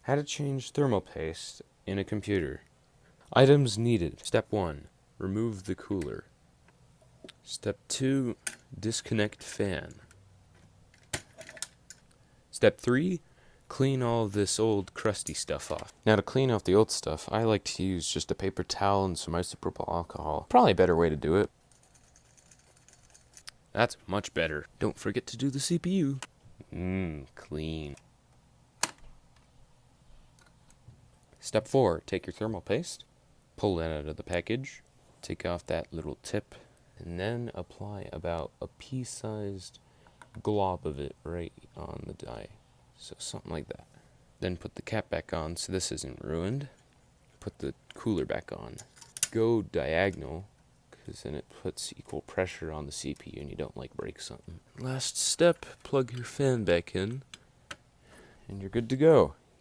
How to change thermal paste in a computer. Items needed. Step 1. Remove the cooler. Step 2. Disconnect fan. Step 3. Clean all this old crusty stuff off. Now to clean off the old stuff, I like to use just a paper towel and some isopropyl alcohol. Probably a better way to do it. That's much better. Don't forget to do the CPU. Clean. Step 4. Take your thermal paste, pull it out of the package, take off that little tip, and then apply about a pea-sized glob of it right on the die. So something like that. Then put the cap back on so this isn't ruined. Put the cooler back on. Go diagonal, because then it puts equal pressure on the CPU and you don't like break something. Last step, plug your fan back in, and you're good to go.